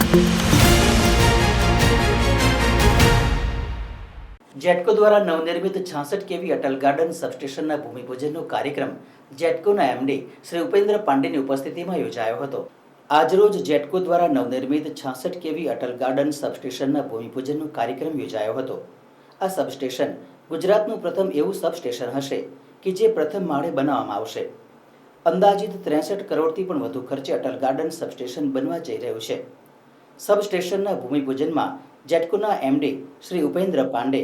જેટકો દ્વારા નવનિર્મિત 66 કેવી અટલ ગાર્ડન સબસ્ટેશનના ભૂમિપૂજનનો કાર્યક્રમ જેટકોના એમડી શ્રી ઉપેન્દ્ર પાંડેની ઉપસ્થિતિમાં યોજાયો હતો। આજરોજ જેટકો દ્વારા નવનિર્મિત 66 કેવી અટલ ગાર્ડન સબસ્ટેશનના ભૂમિપૂજનનો કાર્યક્રમ યોજાયો હતો। આ સબસ્ટેશન ગુજરાતનું પ્રથમ એવું સબસ્ટેશન હશે કે જે પ્રથમ માળે બનાવવામાં આવશે। અંદાજિત 63 કરોડથી પણ વધુ ખર્ચે અટલ ગાર્ડન સબસ્ટેશન બનવા જઈ રહ્યું છે। સબસ્ટેશનના ભૂમિપૂજનમાં જેટકોના MD Shri Upendra Pandey,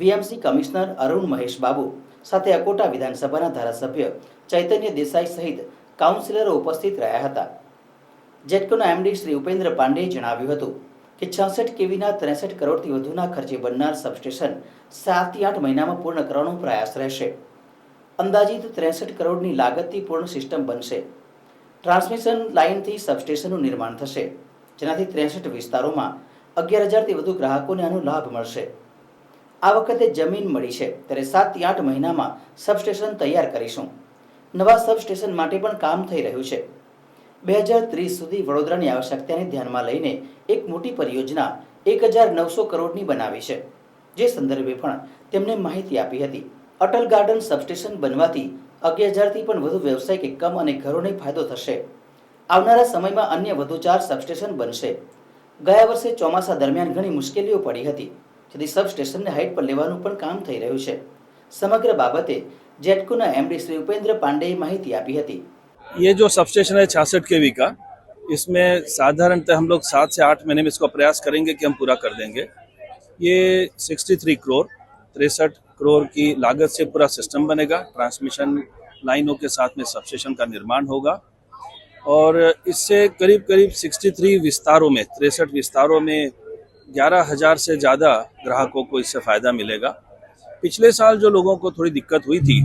VMC commissioner Arun Mahesh Babu સાથે અકોટા વિધાનસભાના ધારાસભ્ય ચૈતન્ય દેસાઈ સહિત કાઉન્સિલરો ઉપસ્થિત રહ્યા હતા। જેટકોના એમડી શ્રી ઉપેન્દ્ર પાંડેએ જણાવ્યું હતું કે 66 કેવીના 63 કરોડથી વધુના ખર્ચે બનનાર સબસ્ટેશન 7 થી 8 મહિનામાં પૂર્ણ કરવાનો પ્રયાસ રહેશે। અંદાજિત 63 કરોડની લાગતથી પૂર્ણ સિસ્ટમ બનશે। ટ્રાન્સમિશન લાઇનથી સબસ્ટેશનનું નિર્માણ થશે, જેનાથી 63 વિસ્તારોમાં 11,000થી વધુ ગ્રાહકોને આનો લાભ મળશે। આ વખતે જમીન મળી છે ત્યારે 7 થી 8 મહિનામાં સબસ્ટેશન તૈયાર કરીશું। નવા સબસ્ટેશન માટે પણ કામ થઈ રહ્યું છે। 2030 સુધી વડોદરાની આવશ્યકતાને ધ્યાનમાં લઈને એક મોટી પરિયોજના 1,900 કરોડની બનાવી છે, જે સંદર્ભે પણ તેમણે માહિતી આપી હતી। અટલ ગાર્ડન સબસ્ટેશન બનવાથી 11,000થી પણ વધુ વ્યવસાયિક એકમ અને ઘરોને ફાયદો થશે। આવનારા સમયમાં અન્ય વધુ 4 સબસ્ટેશન બનશે। ગયા વર્ષે ચોમાસા દરમિયાન ઘણી મુશ્કેલીઓ પડી હતી, જેથી સબસ્ટેશનને હાઇટ પર લેવાનું પણ કામ થઈ રહ્યું છે। સમગ્ર બાબતે જેટકોના એમડી श्री उपेंद्र पांडे माहिती आपी थी। ये जो सबस्टेशन है 66 केवी का, इसमें साधारणतः हम लोग 7 से 8 महीने में इसको प्रयास करेंगे कि हम पूरा कर देंगे। ये 63 करोड़ 63 करोड़ की लागत से पूरा सिस्टम बनेगा। ट्रांसमिशन लाइनों के साथ में सबस्टेशन का निर्माण होगा और इससे करीब 63 विस्तारों में 63 विस्तारों में 11,000 से ज़्यादा ग्राहकों को इससे फ़ायदा मिलेगा। पिछले साल जो लोगों को थोड़ी दिक्कत हुई थी,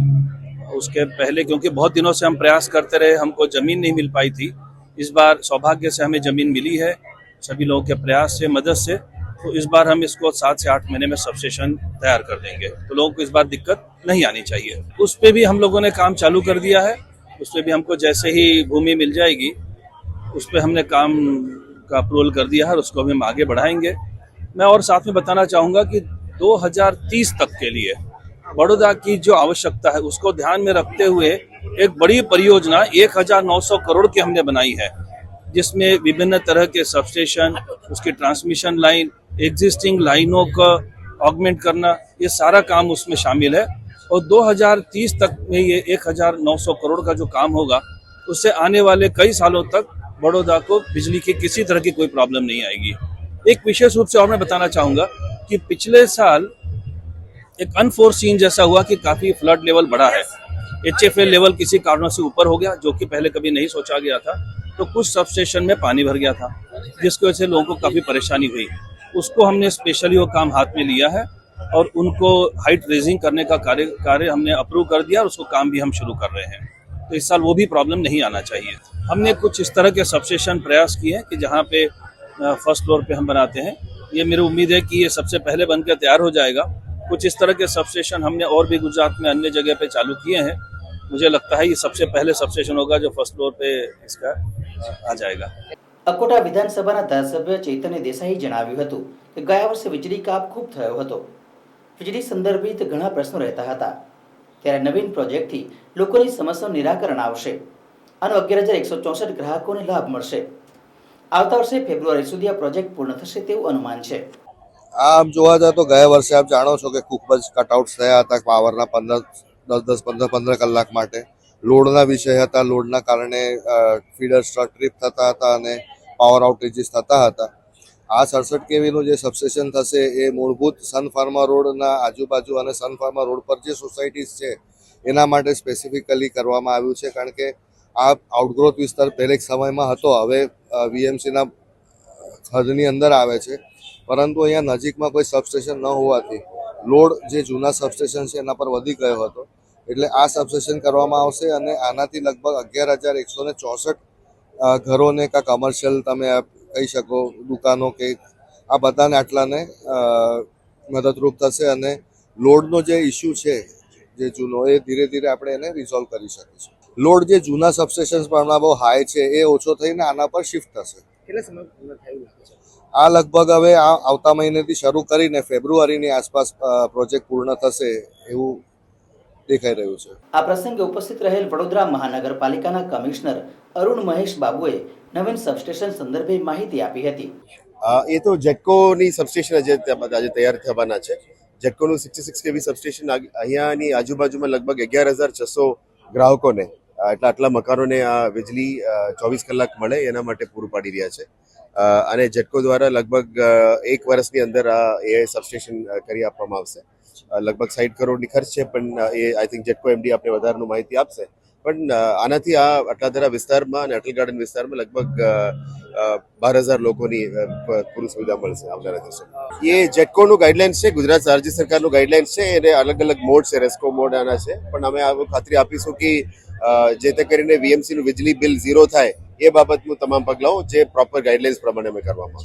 उसके पहले क्योंकि बहुत दिनों से हम प्रयास करते रहे, हमको ज़मीन नहीं मिल पाई थी। इस बार सौभाग्य से हमें ज़मीन मिली है, सभी लोगों के प्रयास से, मदद से। तो इस बार हम इसको 7 से 8 महीने में सबस्टेशन तैयार कर देंगे, तो लोगों को इस बार दिक्कत नहीं आनी चाहिए। उस पर भी हम लोगों ने काम चालू कर दिया है। उस पर भी हमको जैसे ही भूमि मिल जाएगी, उस पर हमने काम का अप्रूवल कर दिया है और उसको भी हम आगे बढ़ाएंगे। मैं और साथ में बताना चाहूँगा कि 2030 तक के लिए बड़ौदा की जो आवश्यकता है उसको ध्यान में रखते हुए एक बड़ी परियोजना 1,900 करोड़ की हमने बनाई है, जिसमें विभिन्न तरह के सबस्टेशन, उसकी ट्रांसमिशन लाइन, एग्जिस्टिंग लाइनों का ऑगमेंट करना, ये सारा काम उसमें शामिल है। और 2030 तक में ये 1,900 करोड़ का जो काम होगा, उससे आने वाले कई सालों तक बड़ौदा को बिजली की किसी तरह की कोई प्रॉब्लम नहीं आएगी। एक विशेष रूप से और मैं बताना चाहूँगा कि पिछले साल एक अनफोर्सीन जैसा हुआ कि काफ़ी फ्लड लेवल बढ़ा है। HFL लेवल किसी कारणों से ऊपर हो गया, जो कि पहले कभी नहीं सोचा गया था। तो कुछ सबस्टेशन में पानी भर गया था, जिसकी वजह से लोगों को काफ़ी परेशानी हुई। उसको हमने स्पेशली वो काम हाथ में लिया है और उनको हाइट रेजिंग करने का कार्य हमने अप्रूव कर दिया और उसको काम भी हम शुरू कर रहे हैं। तो इस साल वो भी प्रॉब्लम नहीं आना चाहिए। हमने कुछ इस तरह के सबस्टेशन प्रयास किए हैं कि जहाँ पे फर्स्ट फ्लोर पे हम बनाते हैं। ये मेरी उम्मीद है कि ये सबसे पहले बनकर तैयार हो जाएगा। कुछ इस तरह के सबस्टेशन हमने और भी गुजरात में अन्य जगह पे चालू किए हैं। मुझे लगता है ये सबसे पहले सबस्टेशन होगा जो फर्स्ट फ्लोर पे इसका आ जाएगा। अकोटा विधानसभाના ધારાસભ્ય ચૈતન્ય દેસાઈએ જણાવ્યું હતું કે ગયા વર્ષે વીજળી કાપ ખૂબ થયો હતો। વીજળી સંદર્ભિત ઘણા પ્રશ્નો રહેતા હતા, ત્યારે નવીન પ્રોજેક્ટથી લોકોની સમસ્યાનું નિરાકરણ આવશે। આનો 11,164 ગ્રાહકોને લાભ મળશે। આવતા વર્ષે ફેબ્રુઆરી સુધી આ પ્રોજેક્ટ પૂર્ણ થશે તેવું અનુમાન છે। આમ જોવા જાય તો ગયા વર્ષે આપ જાણો છો કે ખૂબ જ કટઆઉટ્સ થયા હતા પાવરના 15 કલાક માટે। લોડના વિષય હતા, લોડના કારણે ફીડર ટ્રીપ થતા હતા અને પાવર આઉટેજીસ થતા હતા। આ 67 કેવીનું જે સબસ્ટેશન થશે એ મૂળભૂત સન ફાર્મા રોડના આજુબાજુ અને સન ફાર્મા રોડ પર જે સોસાયટીઝ છે એના માટે સ્પેસિફિકલી કરવામાં આવ્યું છે, કારણ કે આ આઉટગ્રોથ વિસ્તાર પહેલે સમયમાં હતો, હવે વીએમસીના હદની અંદર આવે છે, પરંતુ અહીંયા નજીકમાં કોઈ સબસ્ટેશન ન હોવાથી લોડ જે જૂના સબસ્ટેશન છે એના પર વધી ગયો હતો। એટલે આ સબસ્ટેશન કરવામાં આવશે અને આનાથી લગભગ 11,164 ઘરોને કાં કમર્શિયલ તમે કહી શકો, દુકાનો કે આ બધાને આટલાને મદદરૂપ થશે અને લોડનો જે ઇસ્યુ છે જે જૂનો એ ધીરે ધીરે આપણે એને રિઝોલ્વ કરી શકીશું। લોડ જે જૂના સબસ્ટેશન્સ પર બહુ હાઈ છે એ ઓછો થઈને આના પર શિફ્ટ થશે। કેટલા સમય પૂર્ણ થાય એવું લાગે છે? આ લગભગ હવે આવતા મહિનેથી શરૂ કરીને ફેબ્રુઆરીની આસપાસ પ્રોજેક્ટ પૂર્ણ થશે એવું દેખાઈ રહ્યું છે. આ પ્રસંગે ઉપસ્થિત રહેલ વડોદરા મહાનગરપાલિકાના કમિશનર અરુણ મહેશ બાબુએ નવીન સબસ્ટેશન સંદર્ભે માહિતી આપી હતી. એ તો જેટકોની સબસ્ટેશન આજે તૈયાર થવાના છે. જેટકોનું 66 કેવી સબસ્ટેશન અહીંયાની આજુબાજુમાં લગભગ 11,600 ગ્રાહકોને આટલા મકાનોને આ વીજળી 24 કલાક મળે એના માટે પૂરું પાડી રહ્યા છે. અને જેટકો દ્વારા લગભગ 1 વર્ષની અંદર એ સબસ્ટેશન કરી આપવામાં આવશે. લગભગ 60 કરોડની ખર્ચ છે, પણ એ આઈ થિંક જેટકો એમડી આપણે વધારાનું માહિતી આપશે. પણ આનાથી આ અટલાદરા વિસ્તારમાં અને અટલ ગાર્ડન વિસ્તારમાં લગભગ 12,000 લોકોની પૂરી સુવિધા મળશે આવનારા દિવસોમાં. એ જેટકોનું ગાઈડલાઇન્સ છે, ગુજરાત રાજ્ય સરકારનું ગાઈડલાઇન્સ છે. એને અલગ અલગ મોડ છે, રેસ્કો મોડ આના છે. પણ અમે આ ખાતરી આપીશું કે જે તે કરીને વીએમસીનું વીજળી બિલ ઝીરો થાય એ બાબતનું તમામ પગલાઓ જે પ્રોપર ગાઈડલાઇન્સ પ્રમાણે અમે કરવામાં આવશે.